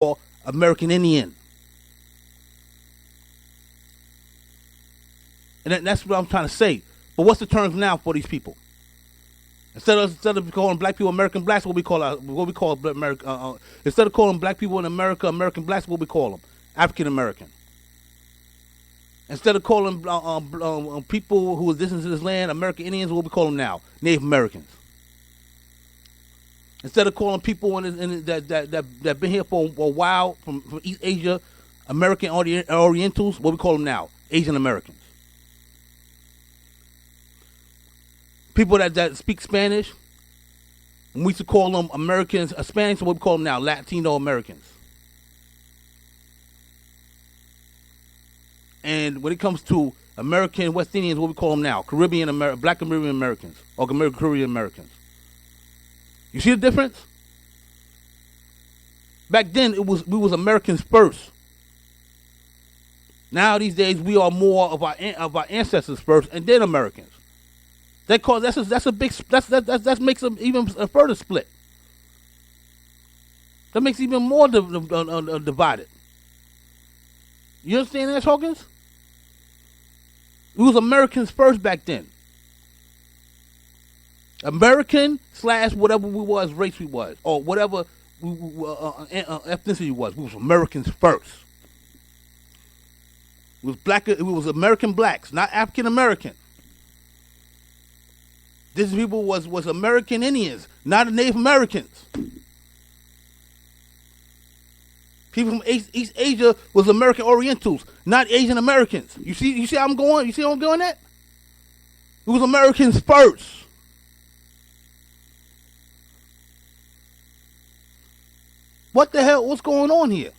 call American Indian. And that's what I'm trying to say. But what's the terms now for these people? Instead of calling black people American blacks, what we call America. Instead of calling black people in America American blacks, what we call them? African American. Instead of calling people who are indigenous to this land American Indians, what we call them now? Native Americans. Instead of calling people that been here for a while from East Asia American Orientals, what we call them now? Asian Americans. People that speak Spanish, we used to call them Americans, Hispanics, what we call them now? Latino Americans. And when it comes to American West Indians, what we call them now? Black Caribbean Americans or Caribbean Americans. You see the difference? Back then, we was Americans first. Now these days, we are more of our ancestors first, and then Americans. That makes them even a further split. That makes even more divided. You understand that, Hawkins? We was Americans first back then. American / whatever we was, race we was, or whatever ethnicity was. We was Americans first. We was American blacks, not African American. These people was American Indians, not Native Americans. People from East Asia was American Orientals, not Asian Americans. You see how I'm going? You see how I'm doing that? It was Americans first. What the hell? What's going on here?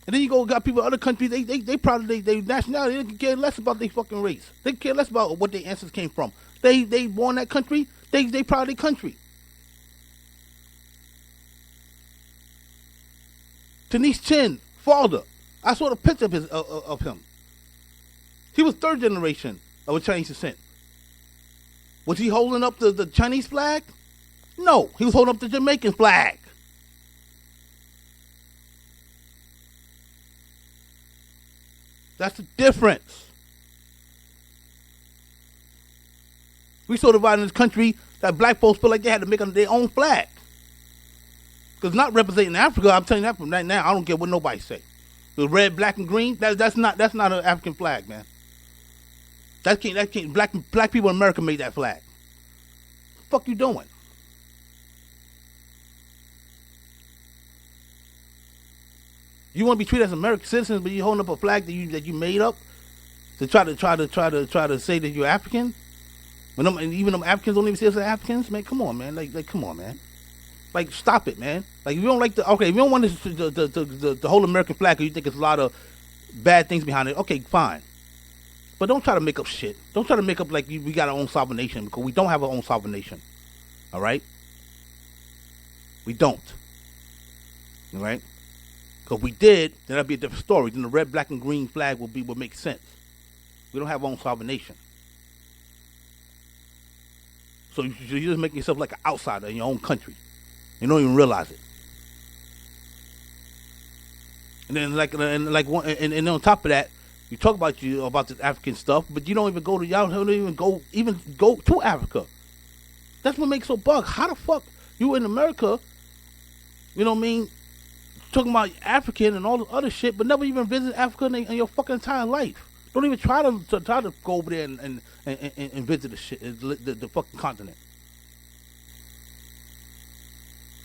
And then you got people in other countries, they probably, they nationality, they care less about their fucking race. They care less about what their ancestors came from. They born that country, they proud of their country. Tanish Chin, father, I saw the picture of him. He was third generation of a Chinese descent. Was he holding up the Chinese flag? No, he was holding up the Jamaican flag. That's the difference. We so divided in this country that black folks feel like they had to make their own flag. Because not representing Africa, I'm telling you that from right now, I don't care what nobody say. The red, black, and green, that's not an African flag, man. That can't black people in America made that flag. What the fuck you doing? You want to be treated as American citizens, but you holding up a flag that you made up to try to say that you're African. And even them Africans don't even say they're Africans, man. Come on, man. Like come on, man. Like stop it, man. Like if you don't like if you don't want the whole American flag, because you think there's a lot of bad things behind it. Okay, fine. But don't try to make up shit. Don't try to make up like we got our own sovereign nation, because we don't have our own sovereign nation. All right? We don't. All right? Because if we did, then that'd be a different story. Then the red, black, and green flag would make sense. We don't have our own sovereign nation. So you're just making yourself like an outsider in your own country. You don't even realize it. And then and on top of that, you talk about this African stuff, but you don't even go to Africa. That's what makes it so bug. How the fuck you in America? You know what I mean? Talking about African and all the other shit, but never even visit Africa in your fucking entire life. Don't even try to go over there and visit the shit, the fucking continent.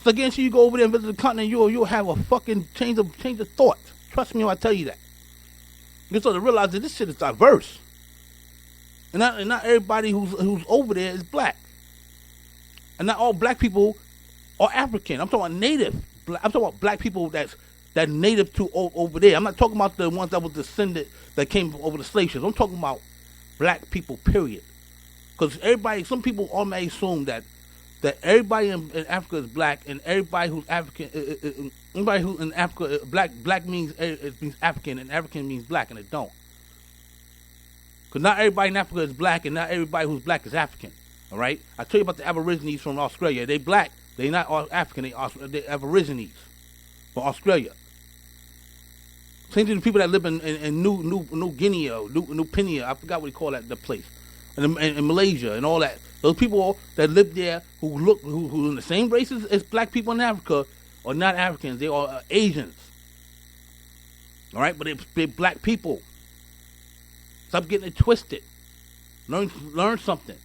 So again, so you go over there and visit the continent, you'll have a fucking change of thought. Trust me when I tell you that. You start to realize that this shit is diverse, and not everybody who's over there is black, and not all black people are African. I'm talking about native. I'm talking about black people that native to over there. I'm not talking about the ones that were descended that came over the slave ships. I'm talking about black people, period. Because some people automatically assume that everybody in Africa is black, and everybody who's African, anybody who's in Africa, black means African, and African means black, and it don't. Because not everybody in Africa is black, and not everybody who's black is African. All right? I tell you about the Aborigines from Australia. They black, They're not all African. They Aborigines from Australia. Same thing to people that live in New Guinea or New Guinea. I forgot what they call the place. In Malaysia and all that. Those people that live there who in the same races as black people in Africa are not Africans. They are Asians. All right, but they're black people. Stop getting it twisted. Learn something.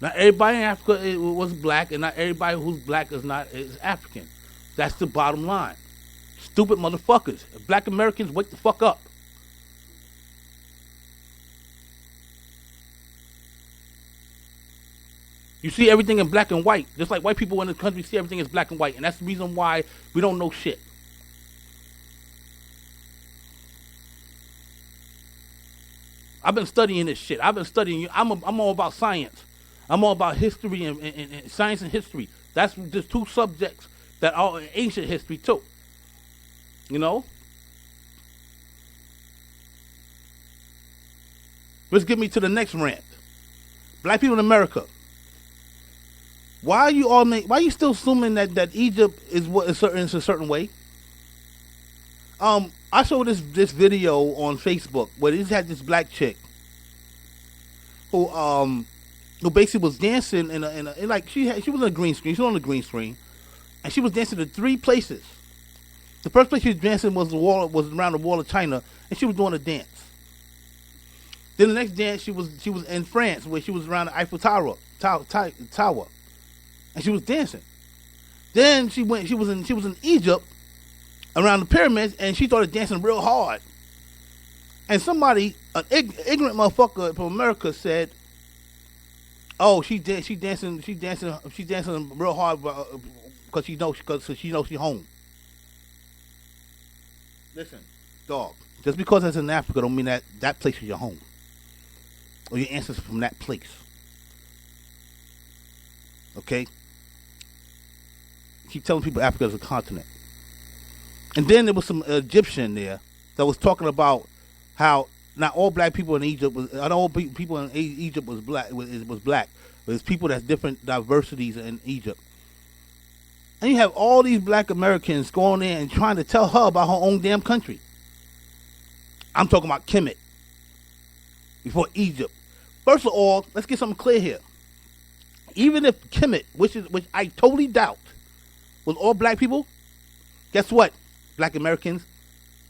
Not everybody in Africa was black, and not everybody who's black is African. That's the bottom line. Stupid motherfuckers. Black Americans, wake the fuck up. You see everything in black and white. Just like white people in the country see everything as black and white. And that's the reason why we don't know shit. I've been studying this shit. I'm all about science. I'm all about history and science and history. That's just two subjects that are in ancient history too. You know? Let's get me to the next rant. Black people in America. Why are you still assuming that Egypt is a certain way? I showed this video on Facebook where they had this black chick who basically was dancing she was on a green screen. She was on a green screen, and she was dancing to three places. The first place she was dancing was around the wall of China, and she was doing a dance. Then the next dance she was in France, where she was around the Eiffel Tower, and she was dancing. Then she was in Egypt around the pyramids, and she started dancing real hard. And somebody, an ignorant motherfucker from America, said, "Oh, she dancing real hard because she knows she's home." Listen, dog. Just because it's in Africa don't mean that place is your home or your ancestors from that place. Okay. Keep telling people Africa is a continent. And then there was some Egyptian there that was talking about how not all black people in Egypt not all people in Egypt was black. Was black. There's people that's different diversities in Egypt. And you have all these black Americans going in and trying to tell her about her own damn country. I'm talking about Kemet before Egypt. First of all, let's get something clear here. Even if Kemet, which I totally doubt, was all black people, guess what? Black Americans,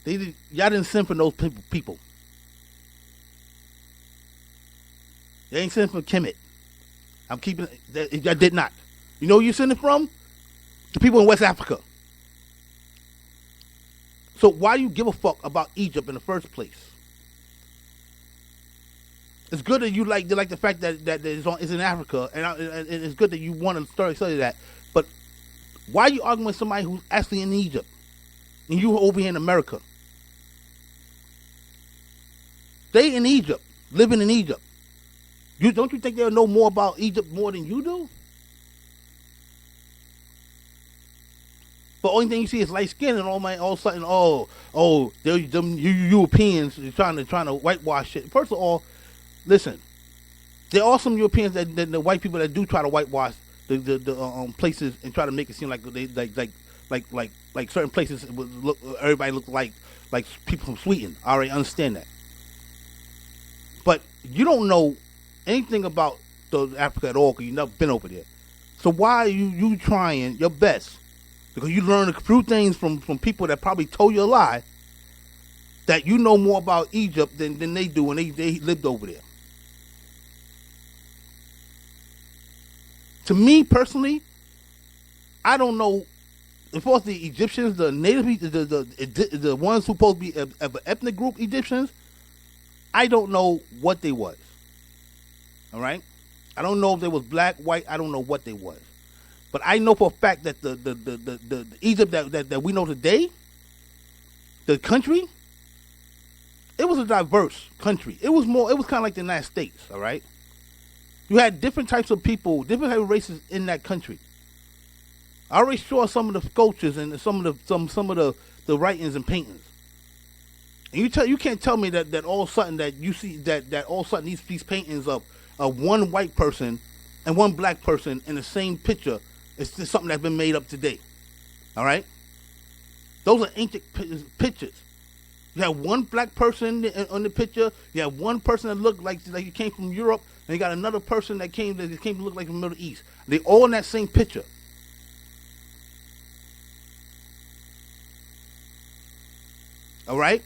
y'all didn't send for those people. They ain't sending for Kemet. I'm keeping it. Y'all did not. You know where you sending from? The people in West Africa. So why you give a fuck about Egypt in the first place? It's good that you like the fact that it's in Africa, and it's good that you want to study that. But why are you arguing with somebody who's actually in Egypt, and you over here in America? They in Egypt, living in Egypt. Don't you think they'll know more about Egypt more than you do? But only thing you see is light skin, and all of a sudden, them Europeans trying to whitewash it. First of all, listen, there are some Europeans that the white people that do try to whitewash the places and try to make it seem like they like certain places everybody look like people from Sweden. I already understand that, but you don't know anything about Africa at all because you've never been over there. So why are you trying your best? Because you learn a few things from people that probably told you a lie, that you know more about Egypt than they do when they lived over there. To me personally, I don't know if it was the Egyptians, the native, the ones who supposed to be of an ethnic group Egyptians. I don't know what they was. All right, I don't know if they was black, white. I don't know what they was. But I know for a fact that the Egypt that we know today, the country, it was a diverse country. It was kind of like the United States, all right? You had different types of people, different types of races in that country. I already saw some of the sculptures and some of the writings and paintings. And you can't tell me that all of a sudden that you see that all of a sudden these paintings of one white person and one black person in the same picture It's just something that's been made up today. All right? Those are ancient pictures. You have one black person on the picture. You have one person that looked like he came from Europe, and you got another person that came to look like from the Middle East. They all in that same picture. All right?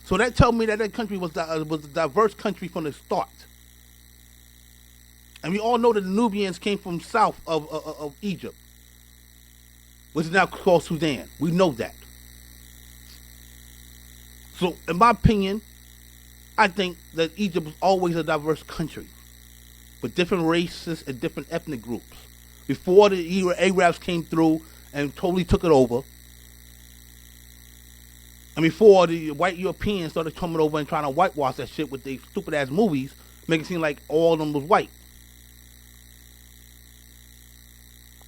So that tells me that country was a diverse country from the start. And we all know that the Nubians came from south of Egypt, which is now called Sudan. We know that. So, in my opinion, I think that Egypt was always a diverse country with different races and different ethnic groups. Before the Arabs came through and totally took it over, and before the white Europeans started coming over and trying to whitewash that shit with their stupid-ass movies, making it seem like all of them was white.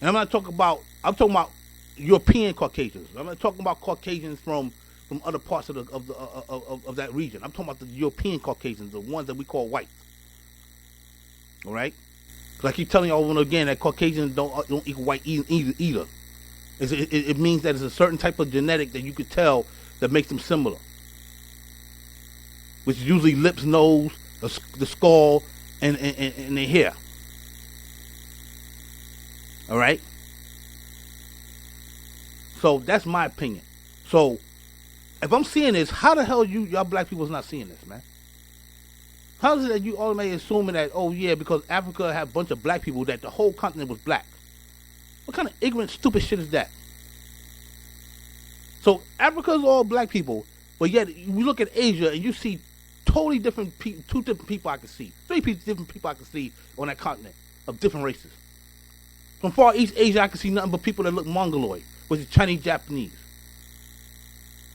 And I'm talking about European Caucasians. I'm not talking about Caucasians from other parts of that region. I'm talking about the European Caucasians, the ones that we call white. All right? Because I keep telling you over and again that Caucasians don't equal white either. It means that it's a certain type of genetic that you could tell that makes them similar, which is usually lips, nose, the skull, and the hair. All right? So that's my opinion. So if I'm seeing this, how the hell y'all black people is not seeing this, man? How is it that you automatically assuming that, oh yeah, because Africa had a bunch of black people, that the whole continent was black? What kind of ignorant, stupid shit is that? So Africa is all black people, but yet you look at Asia and you see totally different people, two different people I can see, different people I can see on that continent of different races. From Far East Asia, I can see nothing but people that look Mongoloid, which is Chinese, Japanese.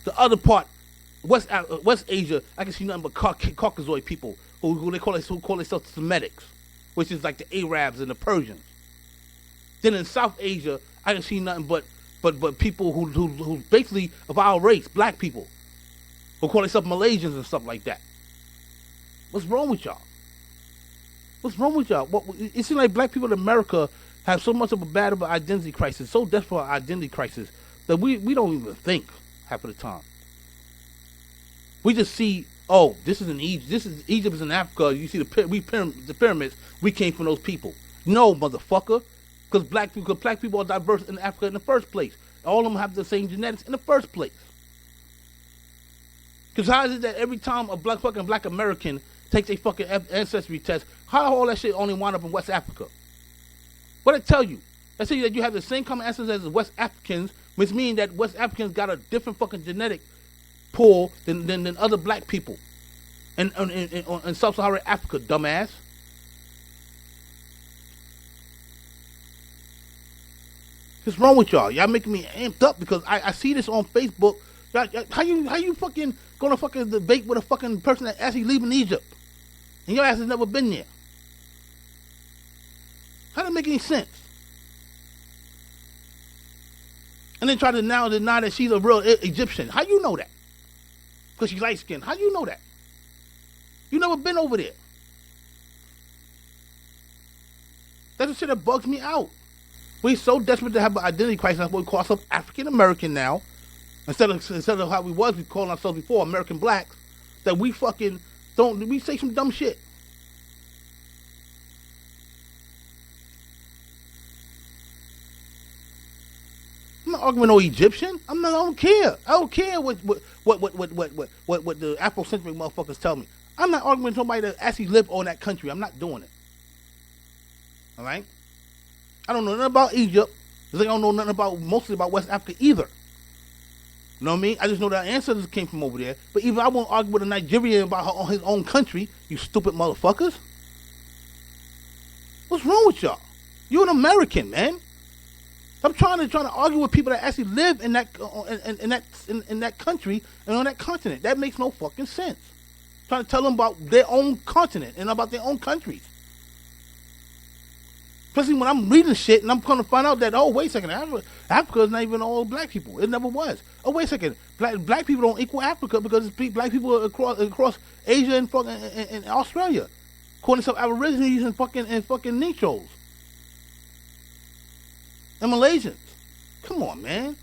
The other part, West Asia, I can see nothing but Caucasoid people who call themselves Semitics, which is like the Arabs and the Persians. Then in South Asia, I can see nothing but people who basically of our race, black people, who call themselves Malaysians and stuff like that. What's wrong with y'all? What's wrong with y'all? It seems like black people in America have so much of a bad of an identity crisis, so desperate for an identity crisis, that we don't even think half of the time. We just see, oh, this is in Egypt. Egypt is in Africa. You see the pyramids. We came from those people. No, motherfucker, because black people are diverse in Africa in the first place. All of them have the same genetics in the first place. Because how is it that every time a black American takes a fucking ancestry test, how all that shit only wind up in West Africa? What it tell you? That tell you that you have the same common ancestors as West Africans, which means that West Africans got a different fucking genetic pool than other black people in sub-Saharan Africa, dumbass. What's wrong with y'all? Y'all making me amped up because I see this on Facebook. How you fucking gonna fucking debate with a fucking person that actually leaving Egypt and your ass has never been there? How does it make any sense? And then try to now deny that she's a real Egyptian. How you know that? Because she's light skinned. How you know that? You never been over there. That's the shit that bugs me out. We're so desperate to have an identity crisis. That's what we call ourselves African American now. Instead of how we calling ourselves before American blacks, that we fucking don't. We say some dumb shit. I'm not arguing no Egyptian. I don't care. I don't care what the Afrocentric motherfuckers tell me. I'm not arguing with somebody that actually live on that country. I'm not doing it. All right. I don't know nothing about Egypt. I don't know nothing mostly about West Africa either. You know what I mean? I just know that our ancestors came from over there. But even I won't argue with a Nigerian about his own country. You stupid motherfuckers. What's wrong with y'all? You're an American, man. I'm trying to argue with people that actually live in that country and on that continent. That makes no fucking sense. I'm trying to tell them about their own continent and about their own countries. Especially when I'm reading shit and I'm going to find out that, oh, wait a second, Africa is not even all black people. It never was. Oh, wait a second, black people don't equal Africa because it's black people across Asia and Australia, according to some Aborigines and fucking Negros. and Malaysians. Come on, man.